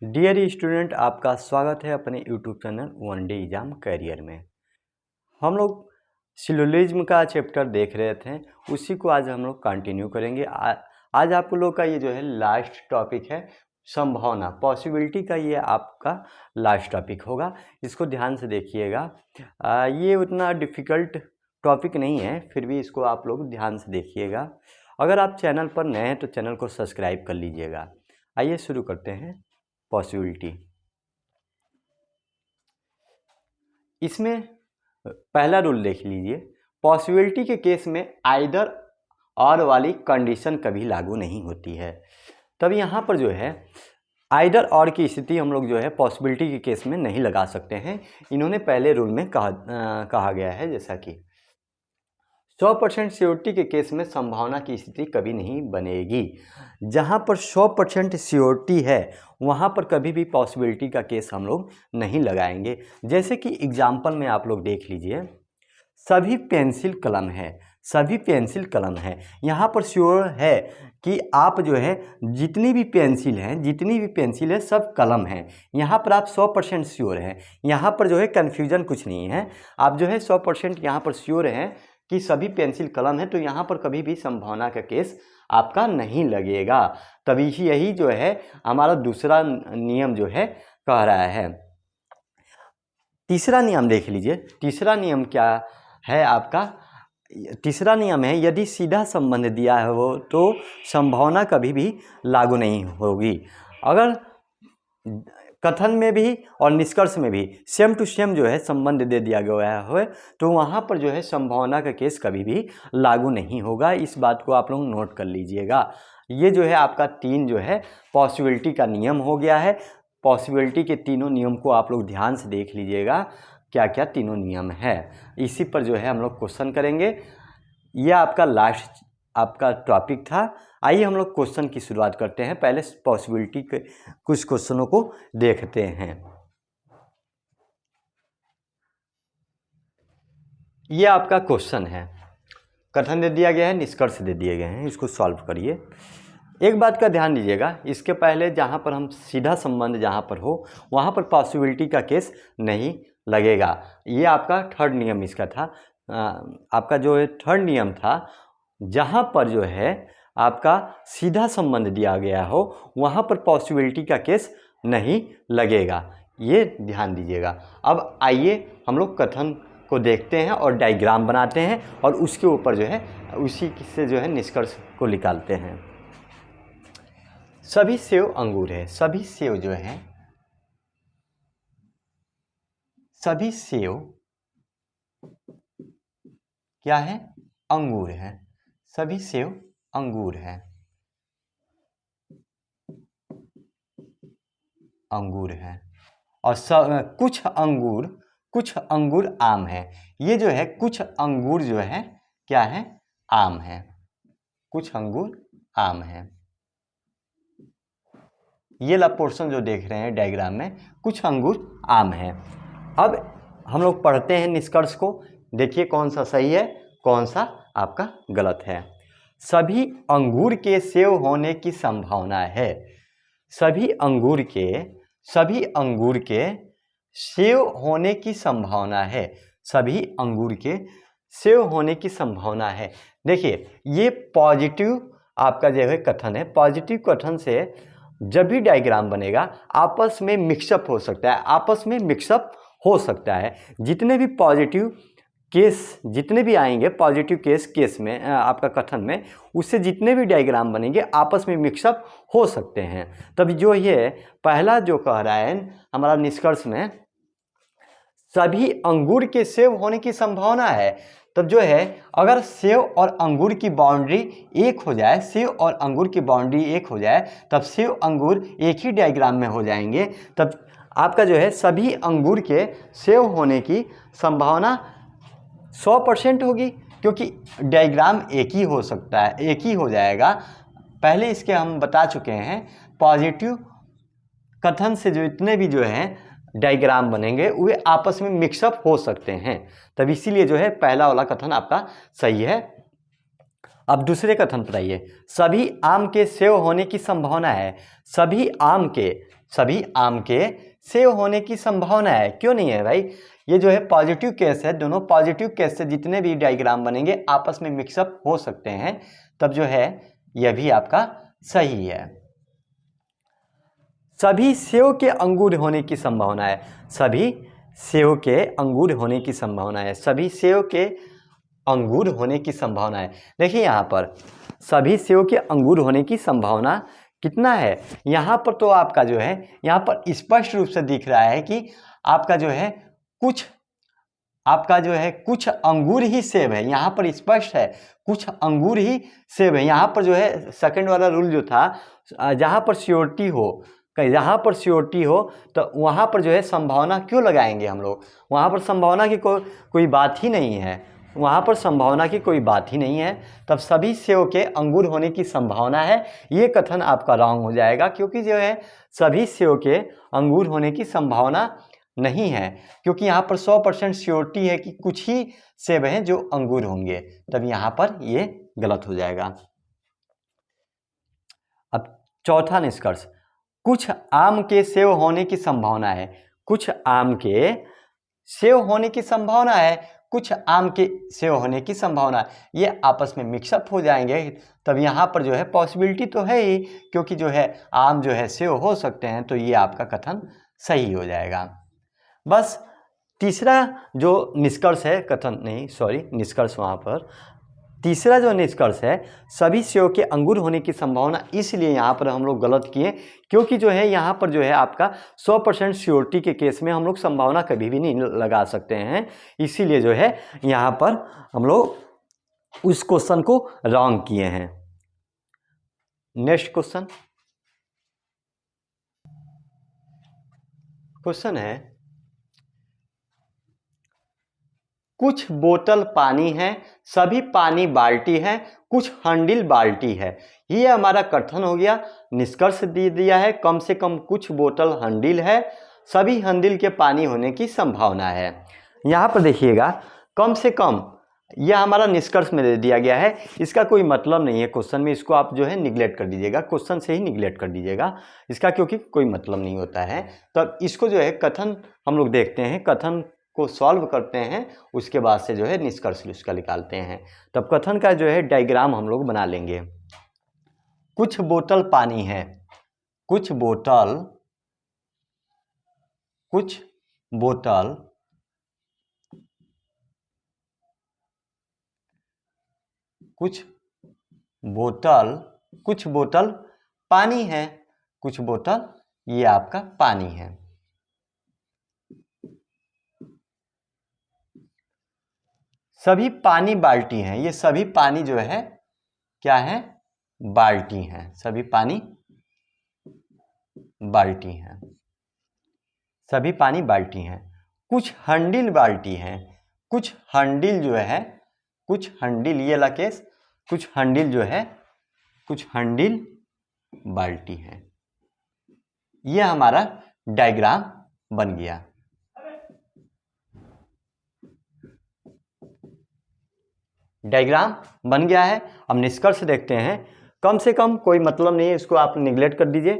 Dear student, आपका स्वागत है अपने YouTube channel one day exam career में। हम लोग सिलोजिज्म का चैप्टर देख रहे थे, उसी को आज हम लोग कंटिन्यू करेंगे। आज आप लोग का ये जो है लास्ट टॉपिक है संभावना, पॉसिबिलिटी का ये आपका लास्ट टॉपिक होगा। इसको ध्यान से देखिएगा। ये उतना डिफ़िकल्ट टॉपिक नहीं है, फिर भी इसको आप लोग ध्यान से देखिएगा। अगर आप चैनल पर नए हैं तो चैनल को सब्सक्राइब कर लीजिएगा। आइए शुरू करते हैं। पॉसिबिलिटी, इसमें पहला रूल देख लीजिए। पॉसिबिलिटी के केस में आइदर और वाली कंडीशन कभी लागू नहीं होती है। तब यहाँ पर जो है आइदर और की स्थिति हम लोग जो है पॉसिबिलिटी के केस में नहीं लगा सकते हैं। इन्होंने पहले रूल में कहा गया है जैसा कि 100% श्योरिटी के केस में संभावना की स्थिति कभी नहीं बनेगी। जहाँ पर 100% श्योरिटी है वहाँ पर कभी भी पॉसिबिलिटी का केस हम लोग नहीं लगाएंगे। जैसे कि एग्जाम्पल में आप लोग देख लीजिए, सभी पेंसिल कलम है, सभी पेंसिल कलम है। यहाँ पर श्योर है कि आप जो है जितनी भी पेंसिल है सब कलम है। यहाँ पर आप 100% श्योर हैं। यहाँ पर जो है कन्फ्यूजन कुछ नहीं है। आप जो है 100% यहाँ पर श्योर हैं कि सभी पेंसिल कलम है, तो यहाँ पर कभी भी संभावना का केस आपका नहीं लगेगा। तभी यही जो है हमारा दूसरा नियम जो है कह रहा है। तीसरा नियम देख लीजिए। तीसरा नियम क्या है आपका? तीसरा नियम है यदि सीधा संबंध दिया है वो तो संभावना कभी भी लागू नहीं होगी। अगर कथन में भी और निष्कर्ष में भी सेम टू सेम जो है संबंध दे दिया गया है तो वहाँ पर जो है संभावना का केस कभी भी लागू नहीं होगा। इस बात को आप लोग नोट कर लीजिएगा। ये जो है आपका 3 जो है पॉसिबिलिटी का नियम हो गया है। पॉसिबिलिटी के तीनों नियम को आप लोग ध्यान से देख लीजिएगा, क्या क्या तीनों नियम है। इसी पर जो है हम लोग क्वेश्चन करेंगे। यह आपका लास्ट आपका टॉपिक था। आइए हम लोग क्वेश्चन की शुरुआत करते हैं। पहले पॉसिबिलिटी के कुछ क्वेश्चनों को देखते हैं। यह आपका क्वेश्चन है, कथन दे दिया गया है, निष्कर्ष दे दिए गए हैं। इसको सॉल्व करिए। एक बात का ध्यान दीजिएगा, इसके पहले जहाँ पर हम सीधा संबंध जहाँ पर हो वहाँ पर पॉसिबिलिटी का केस नहीं लगेगा। ये आपका थर्ड नियम इसका था। आपका जो है थर्ड नियम था, जहाँ पर जो है आपका सीधा संबंध दिया गया हो वहाँ पर पॉसिबिलिटी का केस नहीं लगेगा। ये ध्यान दीजिएगा। अब आइए हम लोग कथन को देखते हैं और डायग्राम बनाते हैं और उसके ऊपर जो है उसी से जो है निष्कर्ष को निकालते हैं। सभी सेव अंगूर है। सभी सेव जो है, सभी सेव क्या है? अंगूर है। सभी सेव अंगूर है, अंगूर है। और कुछ अंगूर आम है। ये जो है कुछ अंगूर जो है क्या है? आम है। कुछ अंगूर आम है। ये ला पोर्शन जो देख रहे हैं डायग्राम में, कुछ अंगूर आम है। अब हम लोग पढ़ते हैं निष्कर्ष को। देखिए कौन सा सही है, कौन सा आपका गलत है। सभी अंगूर के सेव होने की संभावना है। सभी अंगूर के सेव होने की संभावना है। सभी अंगूर के सेव होने की संभावना है। देखिए ये पॉजिटिव आपका जो है कथन है। पॉजिटिव कथन से जब भी डायग्राम बनेगा आपस में मिक्सअप हो सकता है, आपस में मिक्सअप हो सकता है। जितने भी पॉजिटिव केस जितने भी आएंगे पॉजिटिव केस में आपका कथन में, उससे जितने भी डायग्राम बनेंगे आपस में मिक्सअप हो सकते हैं। तब जो ये पहला जो कह रहा है हमारा निष्कर्ष में, सभी अंगूर के सेव होने की संभावना है। तब जो है अगर सेव और अंगूर की बाउंड्री एक हो जाए, सेव और अंगूर की बाउंड्री एक हो जाए, तब सेव अंगूर एक ही डायग्राम में हो जाएंगे। तब आपका जो है सभी अंगूर के सेव होने की संभावना 100% होगी, क्योंकि डायग्राम एक ही हो सकता है, एक ही हो जाएगा। पहले इसके हम बता चुके हैं पॉजिटिव कथन से जो इतने भी जो हैं डायग्राम बनेंगे वे आपस में मिक्सअप हो सकते हैं। तब इसीलिए जो है पहला वाला कथन आपका सही है। अब दूसरे कथन पर आइए। सभी आम के सेव होने की संभावना है। सभी आम के सभी आम के सेव होने की संभावना है। क्यों नहीं है भाई? ये जो है पॉजिटिव केस है, दोनों पॉजिटिव केस से जितने भी डायग्राम बनेंगे आपस में मिक्सअप हो सकते हैं, तब जो है यह भी आपका सही है। सभी सेव के अंगूर होने की संभावना है। सभी सेव के अंगूर होने की संभावना है। सभी सेव के अंगूर होने की संभावना है। देखिए यहाँ पर सभी सेव के अंगूर होने की संभावना कितना है? यहाँ पर तो आपका जो है यहाँ पर स्पष्ट रूप से दिख रहा है कि आपका जो है कुछ अंगूर ही सेब है। यहाँ पर स्पष्ट है कुछ अंगूर ही सेब है। यहाँ पर जो है सेकंड वाला रूल जो था, जहाँ पर श्योरिटी हो, जहाँ पर श्योरिटी हो तो वहाँ पर जो है संभावना क्यों लगाएंगे हम लोग? वहाँ पर संभावना की कोई बात ही नहीं है। वहाँ पर संभावना की कोई बात ही नहीं है। तब सभी सेब के अंगूर होने की संभावना है, ये कथन आपका रॉन्ग हो जाएगा, क्योंकि जो है सभी सेब के अंगूर होने की संभावना नहीं है, क्योंकि यहाँ पर 100% श्योरिटी है कि कुछ ही सेब हैं जो अंगूर होंगे। तब यहाँ पर ये गलत हो जाएगा। अब चौथा निष्कर्ष, कुछ आम के सेब होने की संभावना है। कुछ आम के सेब होने की संभावना है। कुछ आम के सेब होने की संभावना है। ये आपस में मिक्सअप हो जाएंगे, तब यहाँ पर जो है पॉसिबिलिटी तो है ही, क्योंकि जो है आम जो है सेब हो सकते हैं, तो ये आपका कथन सही हो जाएगा। बस तीसरा जो निष्कर्ष है, निष्कर्ष वहाँ पर तीसरा जो निष्कर्ष है, सभी सेब के अंगूर होने की संभावना, इसलिए यहाँ पर हम लोग गलत किए, क्योंकि जो है यहाँ पर जो है आपका 100% श्योरिटी के केस में हम लोग संभावना कभी भी नहीं लगा सकते हैं। इसीलिए जो है यहाँ पर हम लोग उस क्वेश्चन को रॉन्ग किए हैं। नेक्स्ट क्वेश्चन है, कुछ बोतल पानी है, सभी पानी बाल्टी है, कुछ हंडिल बाल्टी है। ये हमारा कथन हो गया। निष्कर्ष दे दिया है कम से कम कुछ बोतल हंडिल है, सभी हंडिल के पानी होने की संभावना है। यहाँ पर देखिएगा कम से कम, यह हमारा निष्कर्ष में दे दिया गया है। इसका कोई मतलब नहीं है क्वेश्चन में, इसको आप जो है निगलेक्ट कर दीजिएगा, क्वेश्चन से ही निगलेक्ट कर दीजिएगा इसका, क्योंकि कोई मतलब नहीं होता है। तब इसको जो है कथन हम लोग देखते हैं, कथन को सॉल्व करते हैं, उसके बाद से जो है निष्कर्ष उसका निकालते हैं। तब कथन का जो है डायग्राम हम लोग बना लेंगे। कुछ बोतल पानी है, कुछ बोतल पानी है, कुछ बोतल ये आपका पानी है। सभी पानी बाल्टी हैं, ये सभी पानी जो है क्या है? बाल्टी हैं। सभी पानी बाल्टी हैं, सभी पानी बाल्टी हैं। कुछ हंडिल बाल्टी हैं, कुछ हंडिल जो है, कुछ हंडिल, ये ला केस, कुछ हंडिल जो है, कुछ हंडिल बाल्टी है। ये हमारा डायग्राम बन गया। डायग्राम बन गया है। अब निष्कर्ष देखते हैं। कम से कम कोई मतलब नहीं है, इसको आप निगलेक्ट कर दीजिए।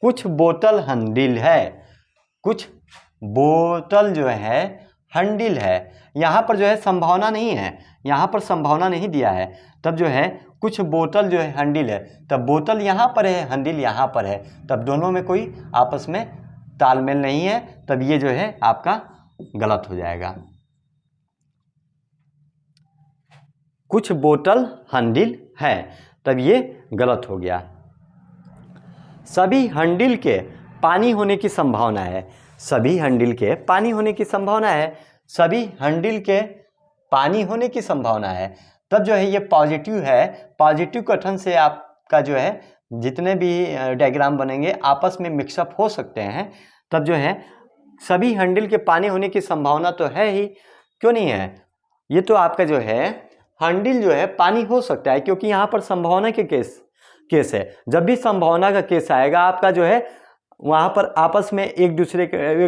कुछ बोतल हंडिल है, कुछ बोतल जो है हंडिल है। यहाँ पर जो है संभावना नहीं है, यहाँ पर संभावना नहीं दिया है। तब जो है कुछ बोतल जो है हंडिल है, तब बोतल यहाँ पर है, हंडिल यहाँ पर है, तब दोनों में कोई आपस में तालमेल नहीं है। तब ये जो है आपका गलत हो जाएगा। कुछ बोतल हंडिल है, तब ये गलत हो गया। सभी हंडिल के पानी होने की संभावना है, सभी हंडिल के पानी होने की संभावना है, सभी हंडिल के पानी होने की संभावना है। तब जो है ये पॉजिटिव है। पॉजिटिव कथन से आपका जो है जितने भी डायग्राम बनेंगे आपस में मिक्सअप हो सकते हैं। तब जो है सभी हंडिल के पानी होने की संभावना तो है ही, क्यों नहीं है? ये तो आपका जो है हंडिल जो है पानी हो सकता है, क्योंकि यहाँ पर संभावना के केस है। जब भी संभावना का केस आएगा आपका जो है वहाँ पर आपस में एक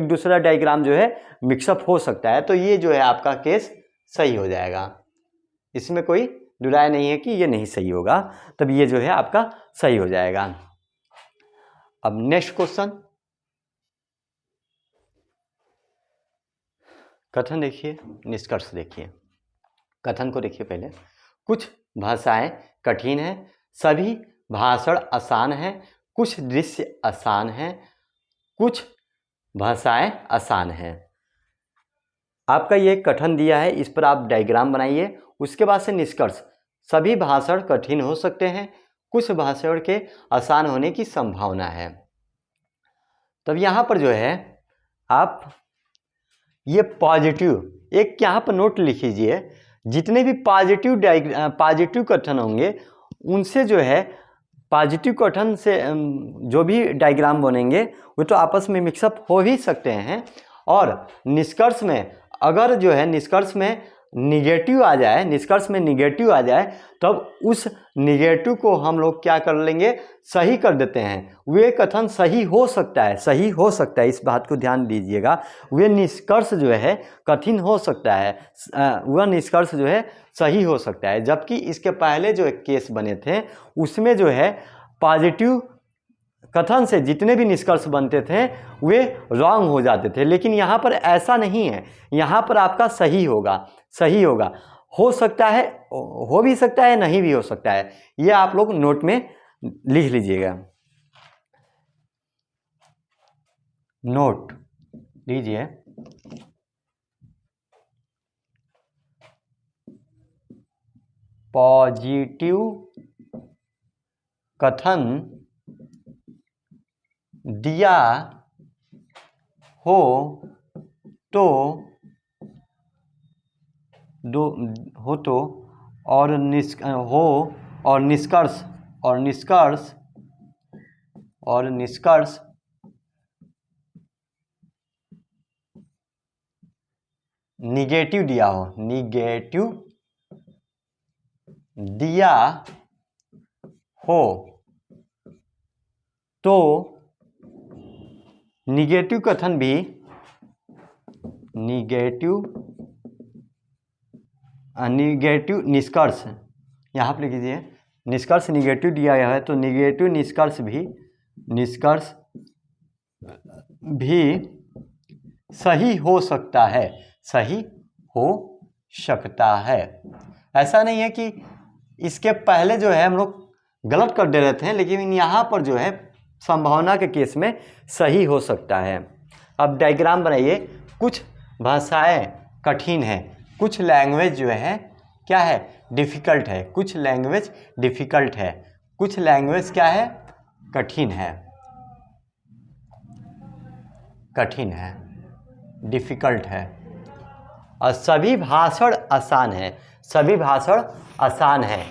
दूसरा डायग्राम जो है मिक्सअप हो सकता है। तो ये जो है आपका केस सही हो जाएगा, इसमें कोई दुराय नहीं है कि ये नहीं सही होगा। तब ये जो है आपका सही हो जाएगा। अब नेक्स्ट क्वेश्चन, कथन देखिए, निष्कर्ष देखिए। कथन को देखिए पहले। कुछ भाषाएं कठिन हैं, सभी भाषण आसान हैं, कुछ दृश्य आसान हैं, कुछ भाषाएं आसान हैं। आपका ये कथन दिया है, इस पर आप डायग्राम बनाइए। उसके बाद से निष्कर्ष। सभी भाषण कठिन हो सकते हैं, कुछ भाषण के आसान होने की संभावना है। तब यहाँ पर जो है आप ये पॉजिटिव एक यहाँ पर नोट लिख लीजिए। जितने भी पॉजिटिव कथन होंगे उनसे जो है पॉजिटिव कथन से जो भी डायग्राम बनेंगे वो तो आपस में मिक्सअप हो ही सकते हैं। और निष्कर्ष में अगर जो है निष्कर्ष में निगेटिव आ जाए, निष्कर्ष में निगेटिव आ जाए, तब उस निगेटिव को हम लोग क्या कर लेंगे, सही कर देते हैं। वे कथन सही हो सकता है, सही हो सकता है, इस बात को ध्यान दीजिएगा। वे निष्कर्ष जो है कठिन हो सकता है, वह निष्कर्ष जो है सही हो सकता है। जबकि इसके पहले जो केस बने थे उसमें जो है पॉजिटिव कथन से जितने भी निष्कर्ष बनते थे वे रॉन्ग हो जाते थे, लेकिन यहाँ पर ऐसा नहीं है। यहाँ पर आपका सही होगा, सही होगा। हो सकता है, हो भी सकता है, नहीं भी हो सकता है। ये आप लोग नोट में लिख लीजिएगा, नोट लीजिए। पॉजिटिव कथन दिया हो तो और निष्कर्ष निगेटिव दिया हो, निगेटिव दिया हो तो निगेटिव कथन भी निगेटिव निष्कर्ष यहाँ पर लिख लीजिए। निष्कर्ष निगेटिव दिया गया है तो निगेटिव निष्कर्ष भी सही हो सकता है, सही हो सकता है। ऐसा नहीं है कि इसके पहले जो है हम लोग गलत कर दे रहे थे, लेकिन यहाँ पर जो है संभावना के केस में सही हो सकता है। अब डायग्राम बनाइए। कुछ भाषाएं कठिन हैं, कुछ लैंग्वेज जो है क्या है, डिफ़िकल्ट है। कुछ लैंग्वेज डिफ़िकल्ट है, कुछ लैंग्वेज क्या है, कठिन है, कठिन है, डिफ़िकल्ट है। और सभी भाषण आसान है, सभी भाषण आसान है,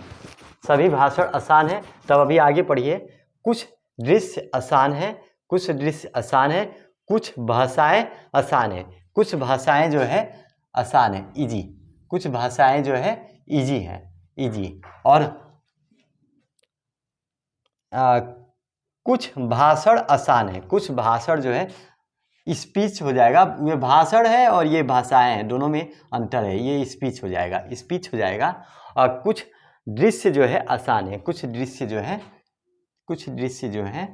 सभी भाषण आसान है। तब अभी आगे पढ़िए। कुछ दृश्य आसान है, कुछ दृश्य आसान है, कुछ भाषाएं आसान है, कुछ भाषाएं जो है आसान है, इजी। कुछ भाषाएं जो है इजी है, इजी। और कुछ भाषण आसान है, कुछ भाषण जो है स्पीच हो जाएगा। ये भाषण है और ये भाषाएं हैं, दोनों में अंतर है, ये स्पीच हो जाएगा, स्पीच हो जाएगा। और कुछ दृश्य जो है आसान है, कुछ दृश्य जो है, कुछ दृश्य जो है,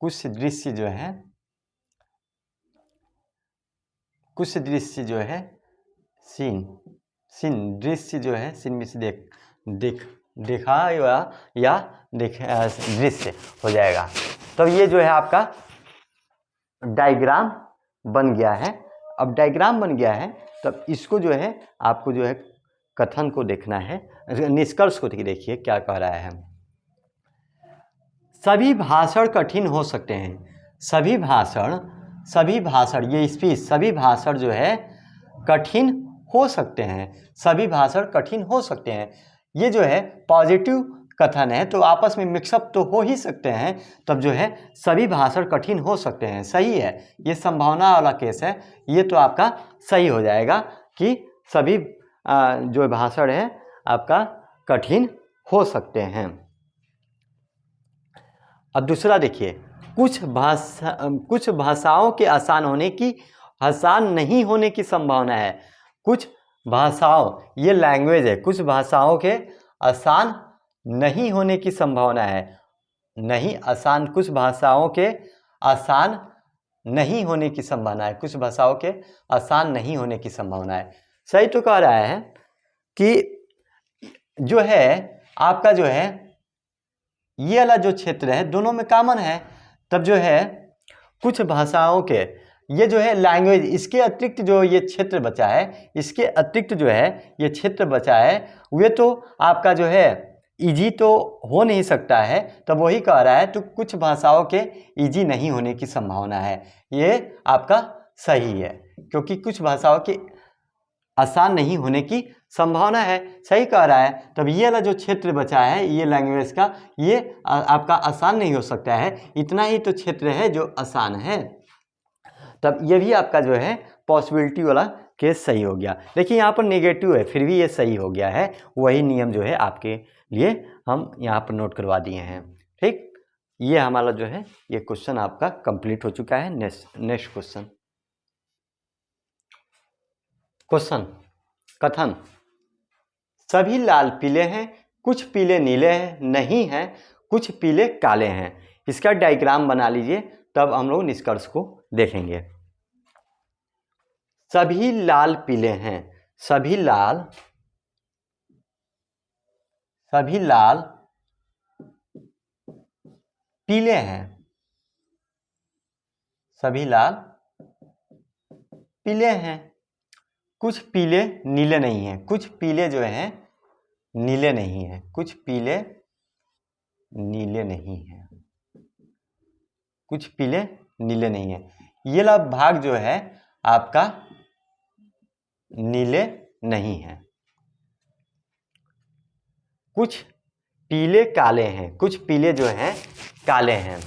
कुछ दृश्य जो है, कुछ दृश्य जो है सीन दृश्य जो है सीन में से देखा या दृश्य हो जाएगा। तब ये जो है आपका डायग्राम बन गया है। अब डायग्राम बन गया है तब इसको जो है आपको जो है कथन को देखना है, निष्कर्ष को देखिए क्या कह रहा है। सभी भाषण कठिन हो सकते हैं, सभी भाषण ये स्पीच, सभी भाषण जो है कठिन हो सकते हैं, सभी भाषण कठिन हो सकते हैं। ये जो है पॉजिटिव कथन है तो आपस में मिक्सअप तो हो ही सकते हैं। तब जो है सभी भाषण कठिन हो सकते हैं, सही है, ये संभावना वाला केस है। ये तो आपका सही हो जाएगा कि सभी जो भाषण है आपका कठिन हो सकते हैं। अब दूसरा देखिए। कुछ भाषाओं के आसान नहीं होने की संभावना है। कुछ भाषाओं, ये लैंग्वेज है, कुछ भाषाओं के आसान नहीं होने की संभावना है। नहीं आसान, कुछ भाषाओं के आसान नहीं होने की संभावना है, कुछ भाषाओं के आसान नहीं होने की संभावना है। सही तो कह रहा है कि जो है आपका जो है ये वाला जो क्षेत्र है दोनों में कॉमन है, तब जो है कुछ भाषाओं के ये जो है लैंग्वेज, इसके अतिरिक्त जो ये क्षेत्र बचा है, इसके अतिरिक्त जो है ये क्षेत्र बचा है, वे तो आपका जो है इजी तो हो नहीं सकता है, तब वही कह रहा है तो कुछ भाषाओं के इजी नहीं होने की संभावना है। ये आपका सही है, क्योंकि कुछ भाषाओं के आसान नहीं होने की संभावना है। सही कह रहा है। तब ये वाला जो क्षेत्र बचा है ये लैंग्वेज का, ये आपका आसान नहीं हो सकता है, इतना ही तो क्षेत्र है जो आसान है। तब ये भी आपका जो है पॉसिबिलिटी वाला केस सही हो गया। देखिए यहाँ पर नेगेटिव है, फिर भी ये सही हो गया है। वही नियम जो है आपके लिए हम यहाँ पर नोट करवा दिए हैं। ठीक, ये हमारा जो है ये क्वेश्चन आपका कंप्लीट हो चुका है। नेक्स्ट क्वेश्चन कथन, सभी लाल पीले हैं, कुछ पीले नीले हैं, नहीं हैं, कुछ पीले काले हैं। इसका डायग्राम बना लीजिए, तब हम लोग निष्कर्ष को देखेंगे। सभी लाल पीले हैं, सभी लाल पीले हैं, सभी लाल पीले हैं, कुछ पीले नीले नहीं हैं, कुछ पीले जो हैं नीले नहीं हैं, कुछ पीले नीले नहीं हैं, कुछ पीले नीले नहीं हैं। ये वाला भाग जो है आपका नीले नहीं है। कुछ पीले काले हैं, कुछ पीले जो हैं काले हैं,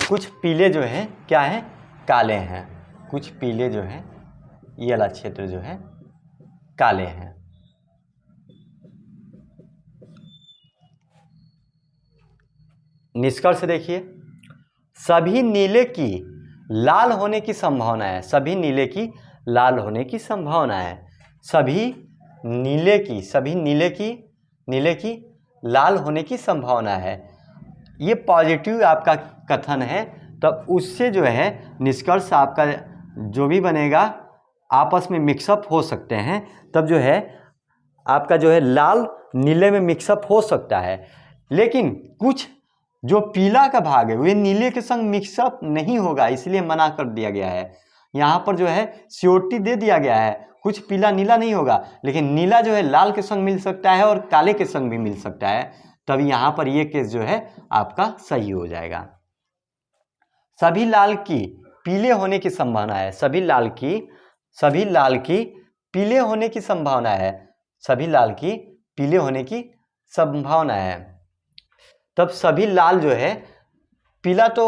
कुछ पीले जो हैं क्या हैं काले हैं, कुछ पीले जो हैं ये वाला क्षेत्र जो है काले हैं। निष्कर्ष देखिए, सभी नीले की लाल होने की संभावना है, सभी नीले की लाल होने की संभावना है, सभी नीले की लाल होने की संभावना है। ये पॉजिटिव आपका कथन है, तब उससे जो है निष्कर्ष आपका जो भी बनेगा आपस में मिक्सअप हो सकते हैं। तब जो है आपका जो है लाल नीले में मिक्सअप हो सकता है, लेकिन कुछ जो पीला का भाग है वह नीले के संग मिक्सअप नहीं होगा, इसलिए मना कर दिया गया है। यहाँ पर जो है श्योरिटी दे दिया गया है, कुछ पीला नीला नहीं होगा, लेकिन नीला जो है लाल के संग मिल सकता है और काले के संग भी मिल सकता है। तब यहाँ पर ये केस जो है आपका सही हो जाएगा। सभी लाल की पीले होने की संभावना है, सभी लाल की पीले होने की संभावना है, सभी लाल की पीले होने की संभावना है। तब सभी लाल जो है पीला तो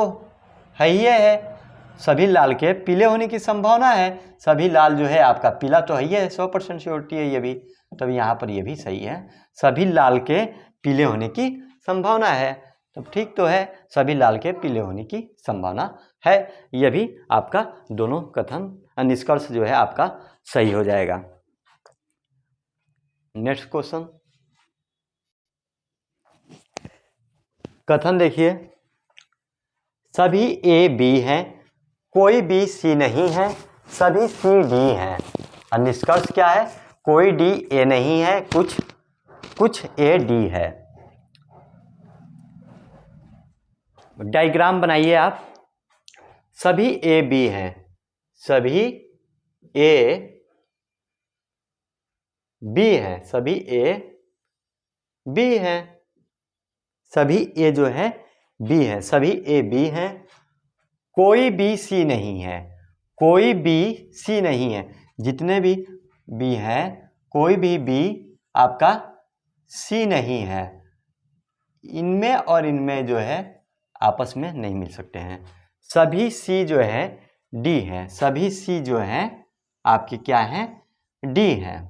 है ही है, सभी लाल के पीले होने की संभावना है, सभी लाल जो है आपका पीला तो है ही है, 100% श्योरिटी है ये भी। तब यहाँ पर ये भी सही है, सभी लाल के पीले होने की संभावना है। तब ठीक तो है, सभी लाल के पीले होने की संभावना है। यह भी आपका दोनों कथन निष्कर्ष जो है आपका सही हो जाएगा। नेक्स्ट क्वेश्चन कथन देखिए, सभी ए बी हैं, कोई बी सी नहीं है, सभी सी डी हैं। और निष्कर्ष क्या है, कोई डी ए नहीं है, कुछ ए डी है। डायग्राम बनाइए आप। सभी ए बी हैं, सभी ए बी हैं, सभी ए बी हैं, सभी ए जो है बी है, सभी ए बी हैं, कोई बी सी नहीं है, कोई बी सी नहीं है। जितने भी बी हैं कोई भी बी आपका सी नहीं है, इनमें और इनमें जो है आपस में नहीं मिल सकते हैं। सभी सी जो है डी है, सभी सी जो है आपकी क्या है डी है।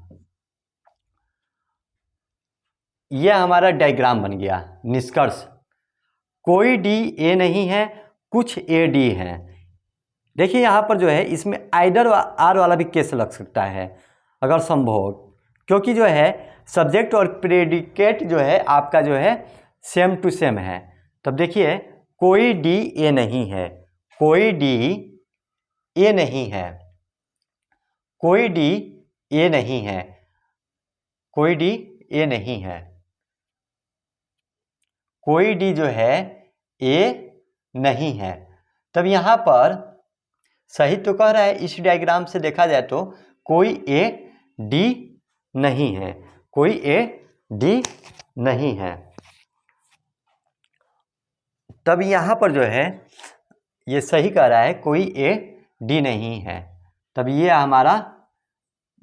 यह हमारा डायग्राम बन गया। निष्कर्ष, कोई डी ए नहीं है, कुछ ए डी है। देखिए यहाँ पर जो है इसमें आइडर आर वाला भी केस लग सकता है अगर संभव, क्योंकि जो है सब्जेक्ट और प्रेडिकेट जो है आपका जो है सेम टू सेम है। तब देखिए कोई डी ए नहीं है, कोई डी ए नहीं है, कोई डी ए नहीं है, कोई डी ए नहीं है, कोई डी जो है ए नहीं है। तब यहाँ पर सही तो कह रहा है, इस डायग्राम से देखा जाए तो कोई ए डी नहीं है, कोई ए डी नहीं है। तब यहाँ पर जो है ये सही कह रहा है, कोई ए डी नहीं है। तब ये हमारा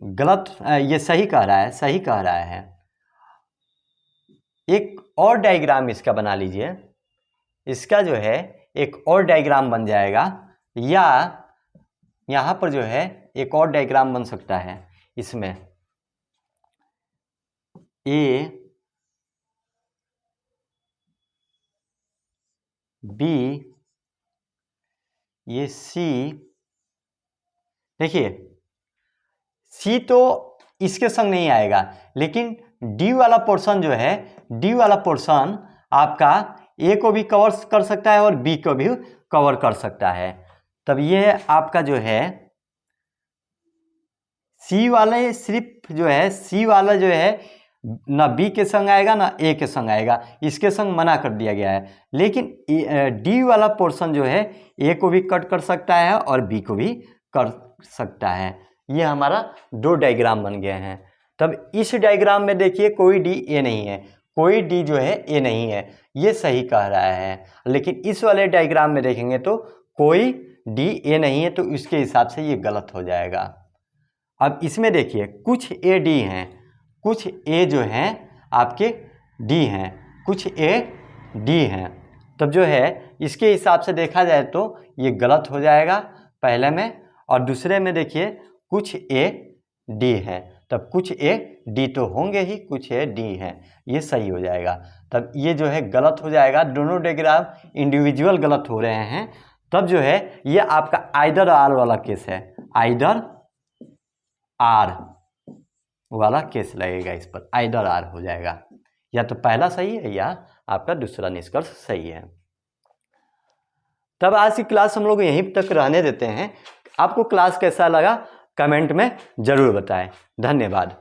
गलत, ये सही कह रहा है, सही कह रहा है। एक और डायग्राम इसका बना लीजिए, इसका जो है एक और डायग्राम बन जाएगा, या यहाँ पर जो है एक और डायग्राम बन सकता है। इसमें ए बी, ये सी, देखिए सी तो इसके संग नहीं आएगा, लेकिन डी वाला पोर्शन जो है, डी वाला पोर्शन आपका ए को भी कवर कर सकता है और बी को भी कवर कर सकता है। तब ये आपका जो है सी वाले, सिर्फ जो है सी वाला जो है ना बी के संग आएगा ना ए के संग आएगा, इसके संग मना कर दिया गया है। लेकिन डी वाला पोर्शन जो है ए को भी कट कर सकता है और बी को भी कर सकता है। ये हमारा दो डायग्राम बन गए हैं। तब इस डायग्राम में देखिए कोई डी ए नहीं है, कोई डी जो है ए नहीं है, ये सही कह रहा है। लेकिन इस वाले डायग्राम में देखेंगे तो कोई डी ए नहीं है, तो इसके हिसाब से ये गलत हो जाएगा। अब इसमें देखिए कुछ ए डी हैं, कुछ ए जो हैं आपके डी हैं, कुछ ए डी हैं। तब जो है इसके हिसाब से देखा जाए तो ये गलत हो जाएगा पहले में, और दूसरे में देखिए कुछ ए डी है। तब कुछ ए डी तो होंगे ही, कुछ ए डी हैं, ये सही हो जाएगा। तब ये जो है गलत हो जाएगा, दोनों डायग्राम इंडिविजुअल गलत हो रहे हैं। तब जो है ये आपका आइदर आर वाला केस है, आइदर आर वाला केस लगेगा, इस पर आइदर आर हो जाएगा। या तो पहला सही है या आपका दूसरा निष्कर्ष सही है। तब आज की क्लास हम लोग यहीं तक रहने देते हैं। आपको क्लास कैसा लगा कमेंट में ज़रूर बताएं। धन्यवाद।